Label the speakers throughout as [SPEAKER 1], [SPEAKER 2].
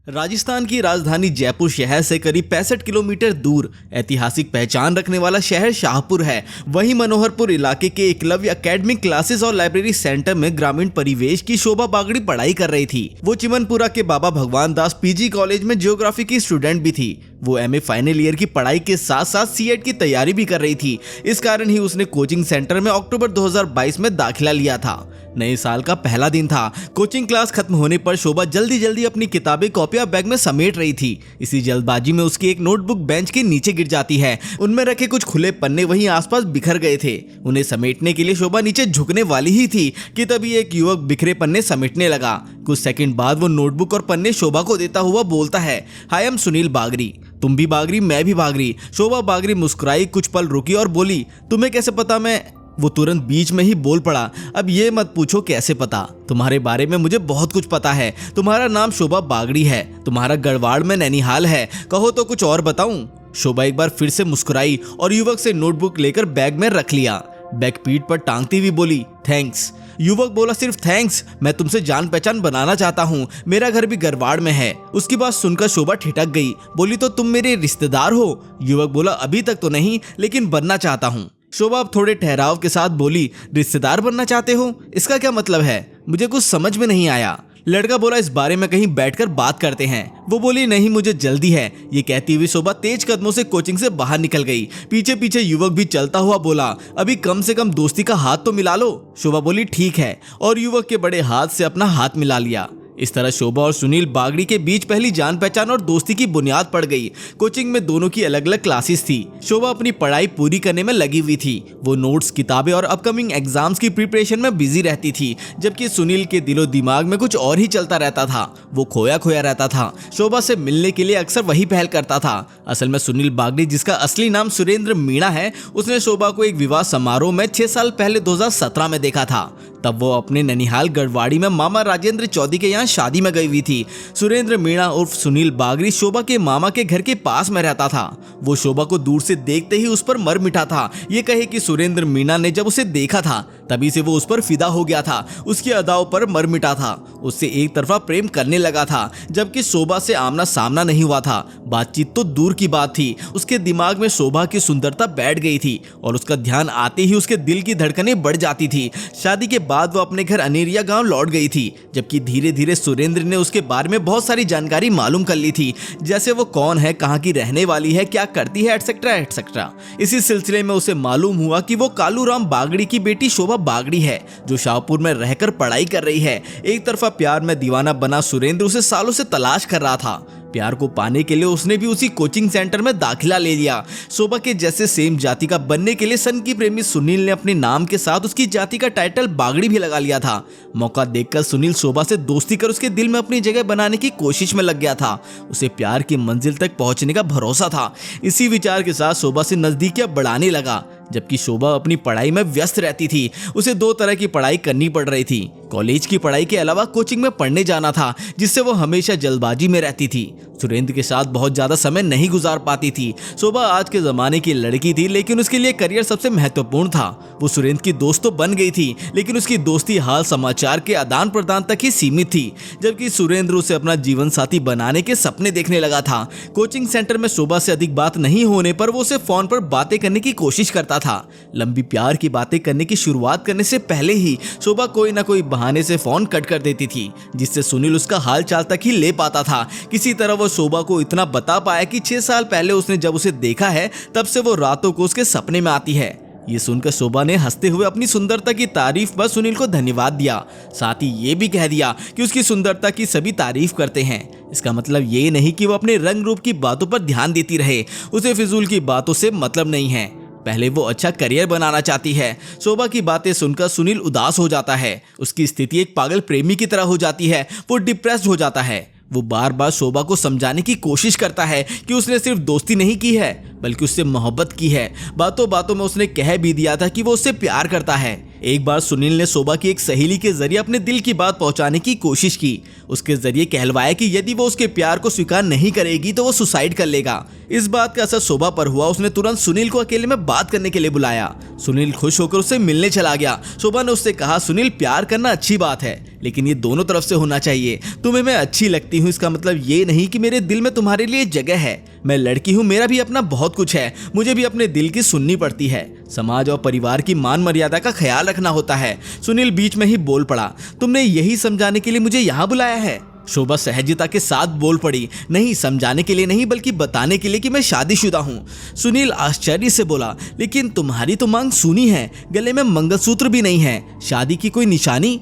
[SPEAKER 1] राजस्थान की राजधानी जयपुर शहर से करीब 65 किलोमीटर दूर ऐतिहासिक पहचान रखने वाला शहर शाहपुर है। वहीं मनोहरपुर इलाके के एकलव्य एकेडमिक क्लासेस और लाइब्रेरी सेंटर में ग्रामीण परिवेश की शोभा बागड़ी पढ़ाई कर रही थी। वो चिमनपुरा के बाबा भगवान दास पीजी कॉलेज में ज्योग्राफी की स्टूडेंट भी थी। वो एमए फाइनल ईयर की पढ़ाई के साथ साथ सीएट की तैयारी भी कर रही थी। इस कारण ही उसने कोचिंग सेंटर में अक्टूबर 2022 में दाखिला लिया था। नए साल का पहला दिन था। कोचिंग क्लास खत्म होने पर शोभा जल्दी जल्दी अपनी किताबें कॉपियां बैग में समेट रही थी। इसी जल्दबाजी में उसकी एक नोटबुक बेंच के नीचे गिर जाती है। उनमें रखे कुछ खुले पन्ने वहीं आसपास बिखर गए थे। उन्हें समेटने के लिए शोभा नीचे झुकने वाली ही थी कि तभी एक युवक बिखरे पन्ने समेटने लगा। कुछ सेकंड बाद वो नोटबुक और पन्ने शोभा को देता हुआ बोलता है, हाय आई एम सुनील बागरी। तुम भी बागरी, मैं भी बागरी। शोभा बागरी मुस्कुराई, कुछ पल रुकी और बोली, तुम्हें कैसे पता मैं। वो तुरंत बीच में ही बोल पड़ा, अब ये मत पूछो कैसे पता, तुम्हारे बारे में मुझे बहुत कुछ पता है। तुम्हारा नाम शोभा बागड़ी है, तुम्हारा गढ़वाड़ में नैनीहाल है, कहो तो कुछ और बताऊं। शोभा एक बार फिर से मुस्कुराई और युवक से नोटबुक लेकर बैग में रख लिया। बैग पीठ पर टांगती हुई बोली, थैंक्स। युवक बोला, सिर्फ थैंक्स? मैं तुमसे जान पहचान बनाना चाहता हूँ, मेरा घर भी गढ़वाड़ में है। उसकी बात सुनकर शोभा ठिठक गई, बोली, तो तुम मेरे रिश्तेदार हो? युवक बोला, अभी तक तो नहीं, लेकिन बनना चाहता हूँ। शोभा अब थोड़े ठहराव के साथ बोली, रिश्तेदार बनना चाहते हो? इसका क्या मतलब है? मुझे कुछ समझ में नहीं आया। लड़का बोला, इस बारे में कहीं बैठकर बात करते हैं। वो बोली, नहीं मुझे जल्दी है। ये कहती हुई शोभा तेज कदमों से कोचिंग से बाहर निकल गई। पीछे पीछे युवक भी चलता हुआ बोला, अभी कम से कम दोस्ती का हाथ तो मिला लो। शोभा बोली, ठीक है, और युवक के बड़े हाथ से अपना हाथ मिला लिया। इस तरह शोभा और सुनील बागड़ी के बीच पहली जान पहचान और दोस्ती की बुनियाद पड़ गई। कोचिंग में दोनों की अलग अलग क्लासेस थी। शोभा अपनी पढ़ाई पूरी करने में लगी हुई थी। वो नोट्स, किताबें और अपकमिंग एग्जाम्स की प्रिपरेशन में बिजी रहती थी, जबकि सुनील के दिलो दिमाग में कुछ और ही चलता रहता था। वो खोया खोया रहता था। शोभा से मिलने के लिए अक्सर वही पहल करता था। असल में सुनील बागड़ी, जिसका असली नाम सुरेंद्र मीणा है, उसने शोभा को एक विवाह समारोह में 6 साल पहले 2017 में देखा था। तब वो अपने ननिहाल गढ़वाड़ी में मामा राजेंद्र चौधरी के यहाँ शादी में गई हुई थी। सुरेंद्र मीणा उर्फ सुनील बागड़ी शोभा के मामा के घर के पास में रहता था। वो शोभा को दूर से देखते ही उस पर मर मिटा था। ये कहे कि सुरेंद्र मीणा ने जब उसे देखा था तभी से वो उस पर फिदा हो गया था, उसकी अदाओं पर मर मिटा था, उससे एक तरफा प्रेम करने लगा था, जबकि शोभा से आमना सामना नहीं हुआ था। बातचीत तो दूर की बात थी। उसके दिमाग में शोभा की सुंदरता बैठ गई थी और उसका ध्यान आते ही उसके दिल की धड़कनें बढ़ जाती थी। शादी के बाद वो अपने घर अनेरिया गांव लौट गई थी, जबकि धीरे धीरे सुरेंद्र ने उसके बारे में बहुत सारी जानकारी मालूम कर ली थी, जैसे वो कौन है, कहाँ की रहने वाली है, क्या करती है, एटसेट्रा एटसेट्रा। इसी सिलसिले में उसे मालूम हुआ कि वो कालूराम बागड़ी की बेटी शोभा बागड़ी है, जो शाहपुर में रहकर पढ़ाई कर रही है। एक तरफा प्यार में दीवाना बना सुरेंद्र उसे सालों से तलाश कर रहा था। प्यार को पाने के लिए उसने भी उसी कोचिंग सेंटर में दाखिला ले लिया। शोभा के जैसे सेम जाति का बनने के लिए सन की प्रेमी सुनील ने अपने नाम के साथ उसकी जाति का टाइटल बागड़ी भी लगा लिया था। मौका देखकर सुनील शोभा से दोस्ती कर उसके दिल में अपनी जगह बनाने की कोशिश में लग गया था। उसे प्यार की मंजिल तक पहुंचने का भरोसा था। इसी विचार के साथ शोभा से नजदीकियां बढ़ाने लगा। जबकि शोभा अपनी पढ़ाई में व्यस्त रहती थी। उसे 2 तरह की पढ़ाई करनी पड़ रही थी। कॉलेज की पढ़ाई के अलावा कोचिंग में पढ़ने जाना था, जिससे वो हमेशा जल्दबाजी में रहती थी। सुरेंद्र के साथ बहुत ज्यादा समय नहीं गुजार पाती थी। शोभा आज के जमाने की लड़की थी, लेकिन उसके लिए करियर सबसे महत्वपूर्ण था। वो सुरेंद्र की दोस्त तो बन गई थी, लेकिन उसकी दोस्ती हाल समाचार के आदान प्रदान तक ही सीमित थी, जबकि सुरेंद्र उसे अपना जीवन साथी बनाने के सपने देखने लगा था। कोचिंग सेंटर में शोभा से अधिक बात नहीं होने पर वो उसे फोन पर बातें करने की कोशिश करता था। लंबी प्यार की बातें करने की शुरुआत करने से पहले ही शोभा कोई ना कोई बहाने से फोन कट कर देती थी, जिससे सुनील उसका हाल चाल तक ही ले पाता था। किसी तरह वो शोभा को इतना बता पाया कि 6 साल पहले उसने जब उसे देखा है तब से वो रातों को उसके सपने में आती है। ये सुनकर शोभा ने हंसते हुए अपनी सुंदरता की तारीफ पर सुनील को धन्यवाद दिया। साथ ही ये भी कह दिया कि उसकी सुंदरता की सभी तारीफ करते हैं। इसका मतलब ये नहीं कि वो अपने रंग रूप की बातों पर ध्यान देती रहे। उसे फिजूल की बातों से मतलब नहीं है। पहले वो अच्छा करियर बनाना चाहती है। शोभा की बातें सुनकर सुनील उदास हो जाता है। उसकी स्थिति एक पागल प्रेमी की तरह हो जाती है। वो डिप्रेस्ड हो जाता है। वो बार बार शोभा को समझाने की कोशिश करता है कि उसने सिर्फ दोस्ती नहीं की है, बल्कि उससे मोहब्बत की है। बातों बातों में उसने कह भी दिया था कि वो उससे प्यार करता है। एक बार सुनील ने शोभा की एक सहेली के जरिए अपने दिल की बात पहुंचाने की कोशिश की। उसके जरिए कहलवाया कि यदि वो उसके प्यार को स्वीकार नहीं करेगी तो वो सुसाइड कर लेगा। इस बात का असर शोभा पर हुआ। उसने तुरंत सुनील को अकेले में बात करने के लिए बुलाया। सुनील खुश होकर उससे मिलने चला गया। शोभा ने उससे कहा, सुनील, प्यार करना अच्छी बात है, लेकिन ये दोनों तरफ से होना चाहिए। तुम्हें मैं अच्छी लगती हूँ, इसका मतलब ये नहीं कि मेरे दिल में तुम्हारे लिए जगह है। मैं लड़की हूँ, मेरा भी अपना बहुत कुछ है, मुझे भी अपने दिल की सुननी पड़ती है। समाज और परिवार की मान मर्यादा का ख्याल रखना होता है। सुनील बीच में ही बोल पड़ा, तुमने यही समझाने के लिए मुझे यहाँ बुलाया है? शोभा सहजता के साथ बोल पड़ी, नहीं, समझाने के लिए नहीं, बल्कि बताने के लिए कि मैं शादीशुदा हूँ। सुनील आश्चर्य से बोला, लेकिन तुम्हारी तो मांग सुनी है, गले में मंगलसूत्र भी नहीं है, शादी की कोई निशानी?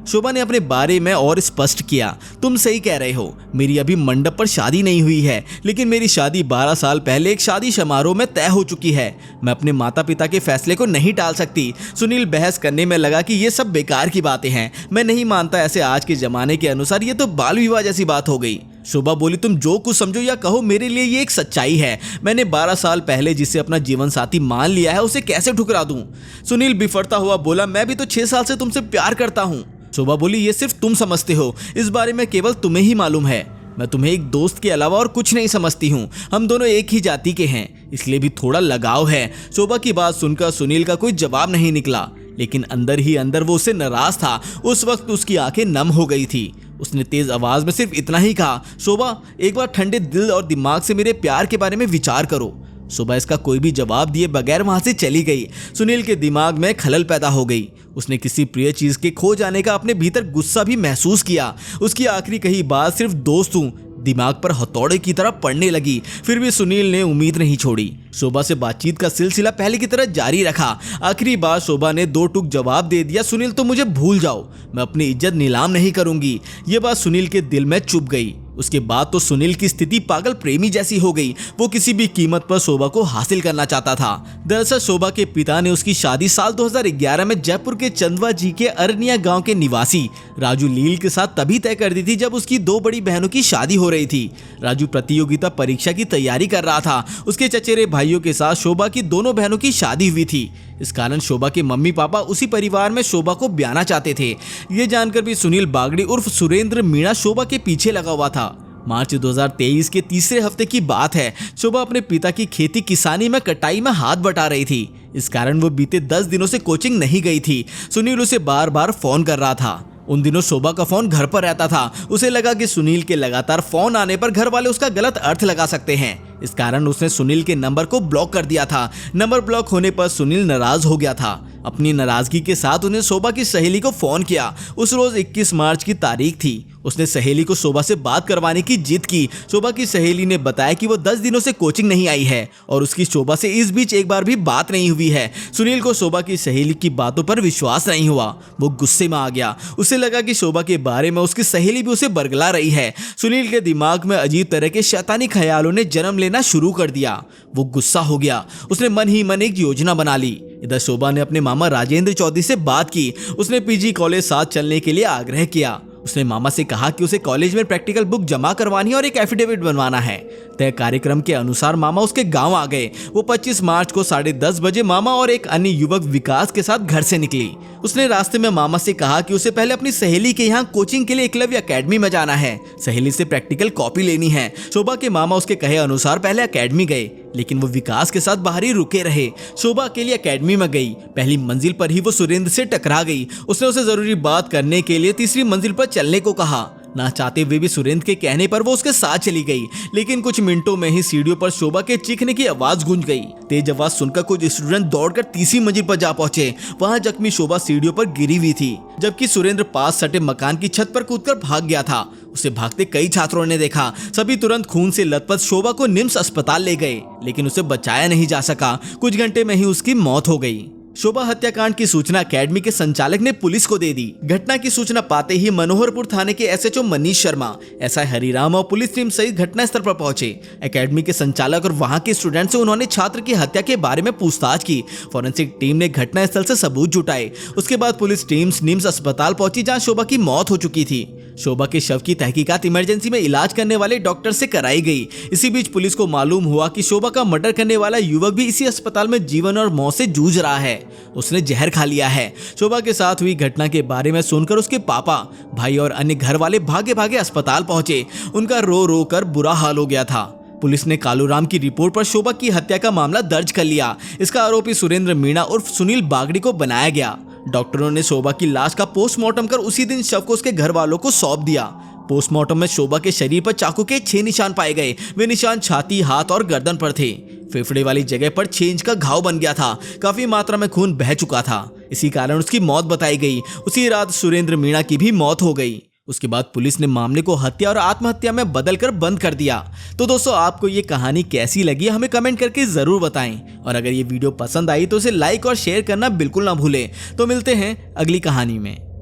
[SPEAKER 1] शोभा ने अपने बारे में और स्पष्ट किया, तुम सही कह रहे हो, मेरी अभी मंडप पर शादी नहीं हुई है, लेकिन मेरी शादी 12 साल पहले एक शादी समारोह में तय हो चुकी है। मैं अपने माता पिता के फैसले को नहीं टाल सकती। सुनील बहस करने में लगा कि ये सब बेकार की बातें हैं, मैं नहीं मानता ऐसे, आज के जमाने के अनुसार ये तो बाल विवाह जैसी बात हो गई। शोभा बोली, तुम जो कुछ समझो या कहो, मेरे लिए ये एक सच्चाई है। मैंने 12 साल पहले जिसे अपना जीवन साथी मान लिया है, उसे कैसे ठुकरा दूं? सुनील बिफरता हुआ बोला, मैं भी तो 6 साल से तुमसे प्यार करता हूँ। शोभा बोली, ये सिर्फ तुम समझते हो, इस बारे में केवल तुम्हें ही मालूम है। मैं तुम्हें एक दोस्त के अलावा और कुछ नहीं समझती हूँ। हम दोनों एक ही जाति के हैं, इसलिए भी थोड़ा लगाव है। शोभा की बात सुनकर सुनील का कोई जवाब नहीं निकला, लेकिन अंदर ही अंदर वो उससे नाराज था। उस वक्त उसकी आंखें नम हो गई थी। उसने तेज आवाज में सिर्फ इतना ही कहा, शोभा, एक बार ठंडे दिल और दिमाग से मेरे प्यार के बारे में विचार करो। शोभा इसका कोई भी जवाब दिए बगैर वहां से चली गई। सुनील के दिमाग में खलल पैदा हो गई। उसने किसी प्रिय चीज के खो जाने का अपने भीतर गुस्सा भी महसूस किया। उसकी आखिरी कही बात, सिर्फ दोस्त हूं, दिमाग पर हथौड़े की तरह पड़ने लगी। फिर भी सुनील ने उम्मीद नहीं छोड़ी। शोभा से बातचीत का सिलसिला पहले की तरह जारी रखा। आखिरी बार शोभा ने 2 टूक जवाब दे दिया, सुनील, तो मुझे भूल जाओ, मैं अपनी इज्जत नीलाम नहीं करूंगी। ये बात सुनील के दिल में चुभ गई। उसके बाद तो सुनील की स्थिति पागल प्रेमी जैसी हो गई। वो किसी भी कीमत पर शोभा को हासिल करना चाहता था। दरअसल शोभा के पिता ने उसकी शादी साल 2011 में जयपुर के चंदवा जी के अरनिया गांव के निवासी राजू लील के साथ तभी तय कर दी थी जब उसकी 2 बड़ी बहनों की शादी हो रही थी। राजू प्रतियोगिता परीक्षा की तैयारी कर रहा था। उसके चचेरे भाइयों के साथ शोभा की दोनों बहनों की शादी हुई थी। इस कारण शोभा के मम्मी पापा उसी परिवार में शोभा को ब्याहना चाहते थे। ये जानकर भी सुनील बागड़ी उर्फ सुरेंद्र मीणा शोभा के पीछे लगा हुआ था। मार्च 2023 के तीसरे हफ्ते की बात है। शोभा अपने पिता की खेती किसानी में कटाई में हाथ बटा रही थी। इस कारण वो बीते 10 दिनों से कोचिंग नहीं गई थी। सुनील उसे बार बार फोन कर रहा था। उन दिनों शोभा का फोन घर पर रहता था। उसे लगा कि सुनील के लगातार फोन आने पर घर वाले उसका गलत अर्थ लगा सकते हैं। इस कारण उसने सुनील के नंबर को ब्लॉक कर दिया था। नंबर ब्लॉक होने पर सुनील नाराज हो गया था। अपनी नाराजगी के साथ उसने शोभा की सहेली को फोन किया। उस रोज 21 मार्च की तारीख थी। उसने सहेली को शोभा से बात करवाने की जिद की। शोभा की सहेली ने बताया कि वो 10 दिनों से कोचिंग नहीं आई है और उसकी शोभा से इस बीच एक बार भी बात नहीं हुई है। सुनील को शोभा की सहेली की बातों पर विश्वास नहीं हुआ। वो गुस्से में आ गया। उसे लगा कि शोभा के बारे में उसकी सहेली भी उसे बरगला रही है। सुनील के दिमाग में अजीब तरह के शैतानी ख्यालों ने जन्म लेना शुरू कर दिया। वो गुस्सा हो गया। उसने मन ही मन एक योजना बना ली। इधर शोभा ने अपने मामा राजेंद्र चौधरी से बात की। उसने पीजी कॉलेज साथ चलने के लिए आग्रह किया। उसने मामा से कहा कि उसे कॉलेज में प्रैक्टिकल बुक जमा करवानी और एक एफिडेविट बनवाना है। तय कार्यक्रम के अनुसार मामा उसके गांव आ गए। वो 25 मार्च को 10:30 बजे मामा और एक अन्य युवक विकास के साथ घर से निकली। उसने रास्ते में मामा से कहा कि उसे पहले अपनी सहेली के यहाँ कोचिंग के लिए एकलव्य एकेडमी में जाना है। सहेली से प्रैक्टिकल कॉपी लेनी है। शोभा के मामा उसके कहे अनुसार पहले एकेडमी गए, लेकिन वो विकास के साथ बाहर ही रुके रहे। शोभा अकेली एकेडमी में गई। पहली मंजिल पर ही वो सुरेंद्र से टकरा गई। उसने उसे जरूरी बात करने के लिए तीसरी मंजिल पर चलने को कहा। ना चाहते हुए भी सुरेंद्र के कहने पर वो उसके साथ चली गई, लेकिन कुछ मिनटों में ही सीढ़ियों पर शोभा के चीखने की आवाज गूंज गई। तेज आवाज सुनकर कुछ स्टूडेंट दौड़कर तीसरी मंजिल पर जा पहुंचे। वहां जख्मी शोभा सीढ़ियों पर गिरी हुई थी, जबकि सुरेंद्र पास सटे मकान की छत पर कूदकर भाग गया था। उसे भागते कई छात्रों ने देखा। सभी तुरंत खून से लथपथ शोभा को निम्स अस्पताल ले गए, लेकिन उसे बचाया नहीं जा सका। कुछ घंटे में ही उसकी मौत हो गई। शोभा हत्याकांड की सूचना एकेडमी के संचालक ने पुलिस को दे दी। घटना की सूचना पाते ही मनोहरपुर थाने के एसएचओ मनीष शर्मा, एसआई हरिराम और पुलिस टीम सहित घटनास्थल पर पहुंचे। एकेडमी के संचालक और वहां के स्टूडेंट से उन्होंने छात्र की हत्या के बारे में पूछताछ की। फॉरेंसिक टीम ने घटनास्थल से सबूत जुटाए। उसके बाद पुलिस टीम निम्स अस्पताल पहुंची, जहां शोभा की मौत हो चुकी थी। शोभा के शव की तहकीकात इमरजेंसी में इलाज करने वाले डॉक्टर से कराई गई। इसी बीच पुलिस को मालूम हुआ कि शोभा का मर्डर करने वाला युवक भी इसी अस्पताल में जीवन और मौत से जूझ रहा है। उसने जहर खा लिया है। शोभा के साथ हुई घटना के बारे में सुनकर उसके पापा, भाई और अन्य घर वाले भागे भागे अस्पताल पहुंचे। उनका रो रो कर बुरा हाल हो गया था। पुलिस ने कालूराम की रिपोर्ट पर शोभा की हत्या का मामला दर्ज कर लिया। इसका आरोपी सुरेंद्र मीणा उर्फ सुनील बागड़ी को बनाया गया। डॉक्टरों ने शोभा की लाश का पोस्टमार्टम कर उसी दिन शव को उसके घर वालों को सौंप दिया। पोस्टमार्टम में शोभा के शरीर पर चाकू के 6 निशान पाए गए। वे निशान छाती, हाथ और गर्दन पर थे। फेफड़े वाली जगह पर 6 इंच का घाव बन गया था। काफी मात्रा में खून बह चुका था। इसी कारण उसकी मौत बताई गई। उसी रात सुरेंद्र मीणा की भी मौत हो गई। उसके बाद पुलिस ने मामले को हत्या और आत्महत्या में बदलकर बंद कर दिया। तो दोस्तों, आपको ये कहानी कैसी लगी हमें कमेंट करके जरूर बताएं। और अगर ये वीडियो पसंद आई तो इसे लाइक और शेयर करना बिल्कुल ना भूलें। तो मिलते हैं अगली कहानी में।